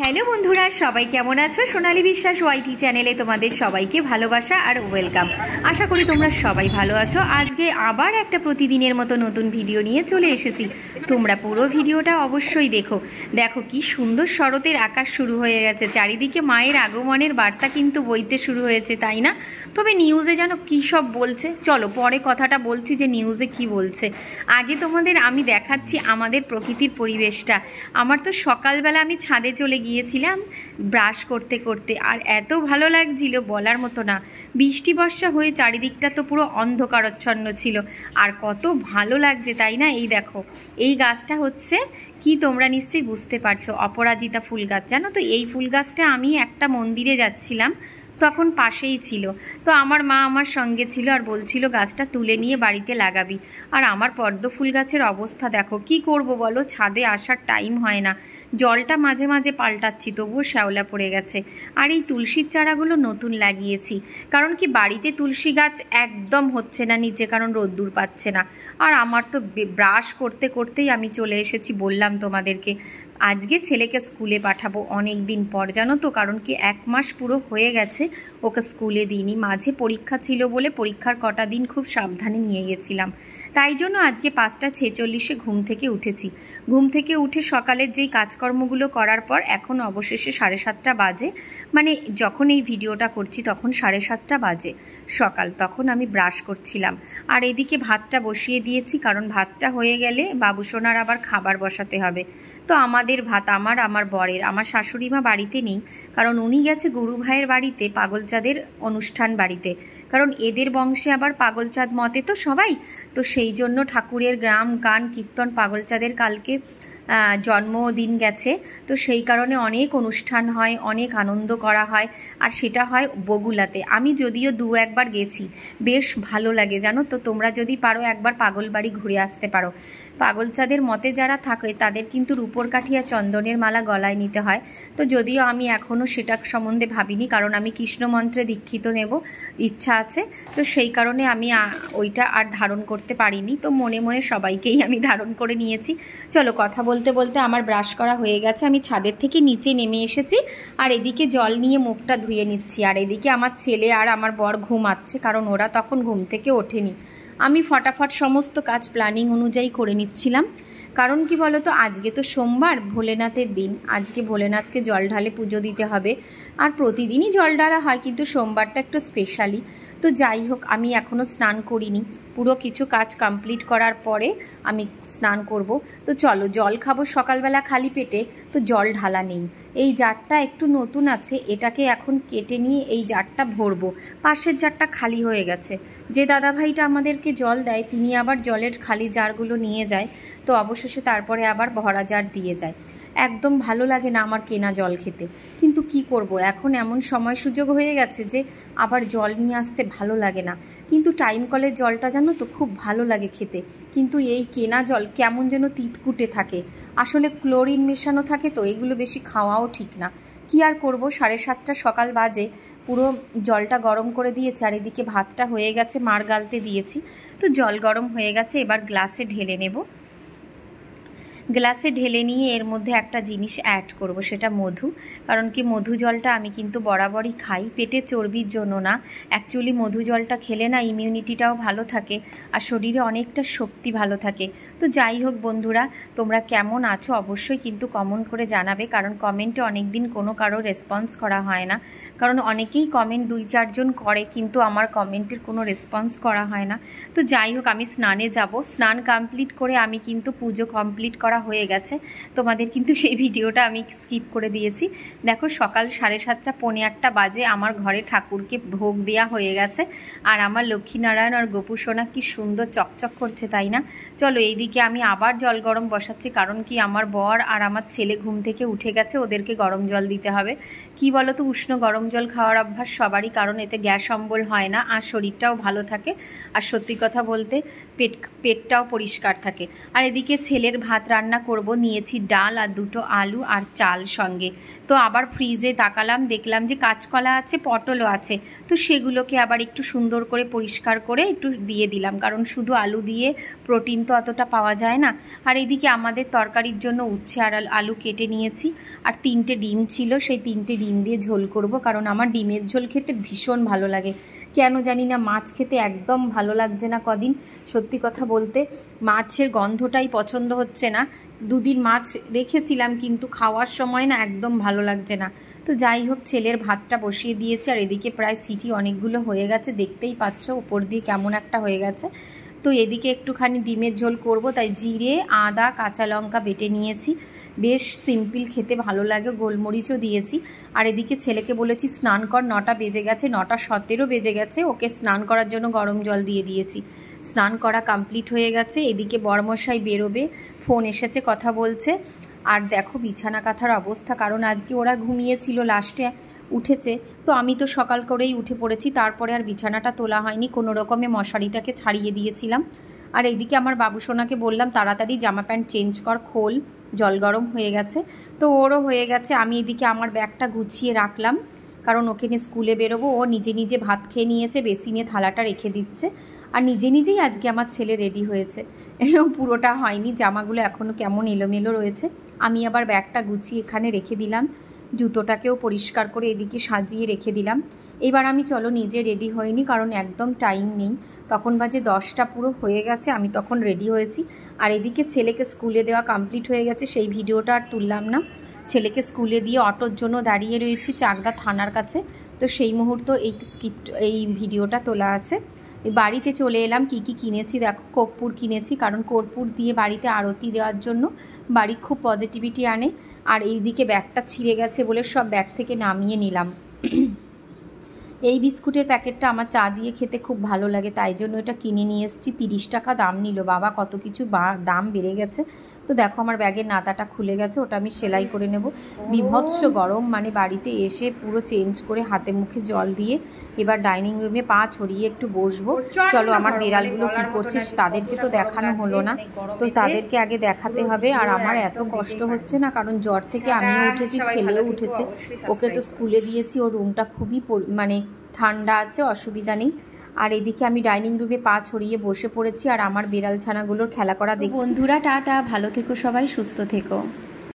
Hello বন্ধুরা, সবাই কেমন আছো? সোনালী বিশ্বাস ওয়াইটি চ্যানেলে তোমাদের সবাইকে ভালোবাসা আর ওয়েলকাম। আশা করি তোমরা সবাই ভালো আছো। আজকে আবার একটা প্রতিদিনের মতো নতুন ভিডিও নিয়ে চলে এসেছি। তোমরা পুরো ভিডিওটা অবশ্যই দেখো। দেখো কি সুন্দর শরতের আকাশ শুরু হয়ে গেছে, চারিদিকে মায়ের আগমনের বার্তা কিন্তু বইতে শুরু হয়েছে, তাই না? তবে নিউজে যেন কী সব বলছে, চলো পরে কথাটা বলছি যে নিউজে কি বলছে। আগে তোমাদের আমি দেখাচ্ছি আমাদের প্রকৃতির পরিবেশটা। আমার তো সকালবেলা আমি ছাদে চলে গিয়েছিলাম ব্রাশ করতে করতে, আর এত ভালো লাগছিল বলার মতো না। বৃষ্টি বর্ষা হয়ে চারিদিকটা তো পুরো অন্ধকারচ্ছন্ন ছিল, আর কত ভালো লাগছে তাই না? এই দেখো, এই গাছটা হচ্ছে কি, তোমরা নিশ্চয়ই বুঝতে পারছো, অপরাজিতা ফুল গাছ। জানো তো, এই ফুল গাছটা আমি একটা মন্দিরে যাচ্ছিলাম, তখন পাশেই ছিল। তো আমার মা আমার সঙ্গে ছিল আর বলছিল গাছটা তুলে নিয়ে বাড়িতে লাগাবি। আর আমার পদ্ম ফুল গাছের অবস্থা দেখো, কি করব বলো, ছাদে আসার টাইম হয় না। জলটা মাঝে মাঝে পাল্টাচ্ছি, তবুও শ্যাওলা পড়ে গেছে। আর এই তুলসীর চারাগুলো নতুন লাগিয়েছি, কারণ কি বাড়িতে তুলসী গাছ একদম হচ্ছে না নিচে, কারণ রোদ্দুর পাচ্ছে না। আর আমার তো ব্রাশ করতে করতেই আমি চলে এসেছি, বললাম তোমাদেরকে। আজকে ছেলেকে স্কুলে পাঠাবো অনেক দিন পর, জানো তো, কারণ কি 1 মাস পুরো হয়ে গেছে ওকে স্কুলে দিইনি। মাঝে পরীক্ষা ছিল বলে পরীক্ষার কটা দিন খুব সাবধানে নিয়ে গেছিলাম, তাই জন্য আজকে 5:46 ঘুম থেকে উঠেছি। ঘুম থেকে উঠে সকালের যেই কাজকর্মগুলো করার পর এখন অবশেষে 7:30 বাজে, মানে যখন এই ভিডিওটা করছি তখন 7:30 বাজে সকাল। তখন আমি ব্রাশ করছিলাম, আর এদিকে ভাতটা বসিয়ে দিয়েছি, কারণ ভাতটা হয়ে গেলে বাবুসোনার আবার খাবার বসাতে হবে। তো আমাদের ভাত, আমার বরের, আমার শাশুড়ি মা বাড়িতে নেই, কারণ উনি গেছে গুরু ভাইয়ের বাড়িতে পাগলচাঁদের অনুষ্ঠান বাড়িতে, কারণ এদের বংশে আবার পাগলচাঁদ মতে তো সবাই। তো সেই জন্য ঠাকুরের গ্রাম গান কীর্তন, পাগলচাঁদের কালকে জন্মদিন গেছে, তো সেই কারণে অনেক অনুষ্ঠান হয়, অনেক আনন্দ করা হয়। আর সেটা হয় বগুলাতে। আমি যদিও 2-1 বার গেছি, বেশ ভালো লাগে জানো তো। তোমরা যদি পারো একবার পাগল বাড়ি ঘুরে আসতে পারো। পাগলচাঁদের মতে যারা থাকে তাদের কিন্তু রূপোর কাঠি আর চন্দনের মালা গলায় নিতে হয়। তো যদিও আমি এখনও সেটা সম্বন্ধে ভাবিনি, কারণ আমি কৃষ্ণ মন্ত্রে দীক্ষিত নেব ইচ্ছা আছে, তো সেই কারণে আমি ওইটা আর ধারণ করতে পারিনি। তো মনে মনে সবাইকেই আমি ধারণ করে নিয়েছি। চলো, কথা বলতে বলতে আমার ব্রাশ করা হয়ে গেছে, আমি ছাদের থেকে নিচে নেমে এসেছি, আর এদিকে জল নিয়ে মুখটা ধুয়ে নিচ্ছি। আর এদিকে আমার ছেলে আর আমার বর ঘুমাচ্ছে, কারণ ওরা তখন ঘুম থেকে ওঠেনি। আমি ফটাফট সমস্ত কাজ প্ল্যানিং অনুযায়ী করে নিচ্ছিলাম, কারণ কি বলো তো, আজকে তো সোমবার, ভোলেনাথের দিন। আজকে ভোলেনাথকে জল ঢালে পুজো দিতে হবে, আর প্রতিদিনই জল ঢালা হয়, কিন্তু সোমবারটা একটু স্পেশালি। তো যাই হোক, আমি এখনও স্নান করিনি, পুরো কিছু কাজ কমপ্লিট করার পরে আমি স্নান করব। তো চলো, জল খাবো সকালবেলা খালি পেটে, তো জল ঢালা নেই। এই জারটা একটু নতুন আছে, এটাকে এখন কেটে নিয়ে এই জারটা ভরবো। পাশের জারটা খালি হয়ে গেছে। যে দাদাভাইটা আমাদেরকে জল দেয় তিনি আবার জলের খালি জারগুলো নিয়ে যায়, তো অবশেষে তারপরে আবার ভরা জার দিয়ে যায়। একদম ভালো লাগে না আমার কেনা জল খেতে, কিন্তু কি করব, এখন এমন সময় সুযোগ হয়ে গেছে যে আবার জল নিয়ে আসতে ভালো লাগে না। কিন্তু টাইম কলের জলটা জানো তো খুব ভালো লাগে খেতে, কিন্তু এই কেনা জল কেমন যেন তিতকুটে থাকে। আসলে ক্লোরিন মেশানো থাকে, তো এগুলো বেশি খাওয়াও ঠিক না। কি আর করব, 7:30 সকাল বাজে, পুরো জলটা গরম করে দিয়েছে। আর এদিকে ভাতটা হয়ে গেছে, মার গালতে দিয়েছি, তো জল গরম হয়ে গেছে, এবার গ্লাসে ঢেলে নেব। গ্লাসে ঢেলে নিয়ে এর মধ্যে একটা জিনিস অ্যাড করব, সেটা মধু। কারণ কি মধু জলটা আমি কিন্তু বরাবরই খাই, পেটে চর্বির জন্য না। অ্যাকচুয়ালি মধু জলটা খেলে না ইমিউনিটিটাও ভালো থাকে, আর শরীরে অনেকটা শক্তি ভালো থাকে। তো যাই হোক বন্ধুরা, তোমরা কেমন আছো অবশ্যই কিন্তু কমেন্ট করে জানাবে, কারণ কমেন্টে অনেক দিন কোনো কারো রেসপন্স করা হয় না। কারণ অনেকেই কমেন্ট 2-4 জন করে, কিন্তু আমার কমেন্টের কোনো রেসপন্স করা হয় না। তো যাই হোক, আমি স্নানে যাব। স্নান কমপ্লিট করে আমি কিন্তু পুজো কমপ্লিট করা হয়ে গেছে, তোমাদের কিন্তু সেই ভিডিওটা আমি স্কিপ করে দিয়েছি। দেখো, সকাল 7:30 পৌনে 8 বাজে, আমার ঘরে ঠাকুরকে ভোগ দেওয়া হয়ে গেছে, আর আমার লক্ষ্মীনারায়ণ আর গোপুসোনা কি সুন্দর চকচক করছে তাই না? চলো, এইদিকে আমি আবার জল গরম বসাচ্ছি, কারণ কি আমার বর আর আমার ছেলে ঘুম থেকে উঠে গেছে, ওদেরকে গরম জল দিতে হবে। কি বলো তো, উষ্ণ গরম জল খাওয়ার অভ্যাস সবারই, কারণ এতে গ্যাস অম্বল হয় না, আর শরীরটাও ভালো থাকে, আর সত্যি কথা বলতে পেটটাও পরিষ্কার থাকে। আর এদিকে ছেলের ভাত রান্না রান্না করব, নিয়েছি ডাল আর দুটো আলু আর চাল সঙ্গে। তো আবার ফ্রিজে তাকালাম, দেখলাম যে কাঁচকলা আছে, পটলও আছে। তো সেগুলোকে আবার একটু সুন্দর করে পরিষ্কার করে একটু দিয়ে দিলাম, কারণ শুধু আলু দিয়ে প্রোটিন তো অতটা পাওয়া যায় না। আর এদিকে আমাদের তরকারির জন্য উচ্ছে আর আলু কেটে নিয়েছি, আর 3টে ডিম ছিল, সেই 3টে ডিম দিয়ে ঝোল করব, কারণ আমার ডিমের ঝোল খেতে ভীষণ ভালো লাগে। কেন জানি না মাছ খেতে একদম ভালো লাগছে না কদিন, সত্যি কথা বলতে মাছের গন্ধটাই পছন্দ হচ্ছে না। 2 দিন মাছ রেখেছিলাম, কিন্তু খাওয়ার সময় না একদম ভালো লাগছে না। তো যাই হোক, ছেলের ভাতটা বসিয়ে দিয়েছি, আর এদিকে প্রায় সিটি অনেকগুলো হয়ে গেছে, দেখতেই পাচ্ছ উপর দিয়ে কেমন একটা হয়ে গেছে। তো এদিকে একটুখানি ডিমের ঝোল করব, তাই জিরে, আদা, কাঁচা লঙ্কা বেটে নিয়েছি। বেশ সিম্পল, খেতে ভালো লাগে, গোলমরিচও দিয়েছি। আর এদিকে ছেলেকে বলেছি স্নান কর, 9টা বেজে গেছে, 9টা 17 বেজে গেছে, ওকে স্নান করার জন্য গরম জল দিয়ে দিয়েছি। স্নান করা কমপ্লিট হয়ে গেছে। এদিকে বড়মশাই বেরোবে, ফোন এসেছে, কথা বলছে। আর দেখো বিছানা কাঁথার অবস্থা, কারণ আজকে ওরা ঘুমিয়েছিল, লাস্টে উঠেছে। তো আমি তো সকাল করেই উঠে পড়েছি, তারপরে আর বিছানাটা তোলা হয়নি, কোনো রকমে মশারিটাকে ছাড়িয়ে দিয়েছিলাম। আর এইদিকে আমার বাবুসোনাকে বললাম তাড়াতাড়ি জামা প্যান্ট চেঞ্জ কর, খোল, জল গরম হয়ে গেছে। তো ওরও হয়ে গেছে। আমি এদিকে আমার ব্যাগটা গুছিয়ে রাখলাম, কারণ ওকে নিয়ে স্কুলে বেরোবো। ও নিজে নিজে ভাত খেয়ে নিয়েছে, বেসিনে থালাটা রেখে দিচ্ছে। আর নিজে নিজেই আজকে আমার ছেলে রেডি হয়েছে, পুরোটা হয়নি, জামাগুলো এখনও কেমন এলোমেলো রয়েছে। আমি আবার ব্যাগটা গুছিয়ে এখানে রেখে দিলাম, জুতোটাকেও পরিষ্কার করে এদিকে সাজিয়ে রেখে দিলাম। এবার আমি চলো নিজে রেডি হইনি, কারণ একদম টাইম নেই। তখন বাজে 10টা পুরো হয়ে গেছে, আমি তখন রেডি হয়েছি। আর এদিকে ছেলেকে স্কুলে দেওয়া কমপ্লিট হয়ে গেছে, সেই ভিডিওটা আর তুললাম না। ছেলেকে স্কুলে দিয়ে অটোর জন্য দাঁড়িয়ে রয়েছি চাকদা থানার কাছে। তো সেই মুহূর্ত এই ভিডিওটা তোলা আছে। বাড়িতে চলে এলাম, কি কি কিনেছি দেখো। কর্পূর কিনেছি, কারণ কর্পূর দিয়ে বাড়িতে আরতি দেওয়ার জন্য বাড়ি খুব পজিটিভিটি আনে। আর এইদিকে ব্যাগটা ছিঁড়ে গেছে বলে সব ব্যাগ থেকে নামিয়ে নিলাম। এই বিস্কুটের প্যাকেটটা আমার চা দিয়ে খেতে খুব ভালো লাগে, তাই জন্য এটা কিনে নিয়ে এসেছি। 30 টাকা দাম নিল, বাবা কত কিছু দাম বেড়ে গেছে। তো দেখো আমার ব্যাগের নাতাটা খুলে গেছে, ওটা আমি সেলাই করে নেব। বিভৎস গরম, মানে বাড়িতে এসে পুরো চেঞ্জ করে হাতে মুখে জল দিয়ে এবার ডাইনিং রুমে পা ছড়িয়ে একটু বসবো। চলো আমার বিড়ালগুলো কী করছে তাদেরকে তো দেখানো হলো না, তো তাদেরকে আগে দেখাতে হবে। আর আমার এত কষ্ট হচ্ছে না, কারণ জ্বর থেকে আমিও উঠেছি, ছেলেও উঠেছে। ওকে তো স্কুলে দিয়েছি, ওর রুমটা খুবই মানে ঠান্ডা আছে, অসুবিধা নেই। আর এদিকে আমি ডাইনিং রুমে পা ছড়িয়ে বসে পড়েছি, আর আমার বিড়াল ছানাগুলোর খেলা করা দেখছি। বন্ধুরা টাটা, ভালো থেকো সবাই, সুস্থ থেকো।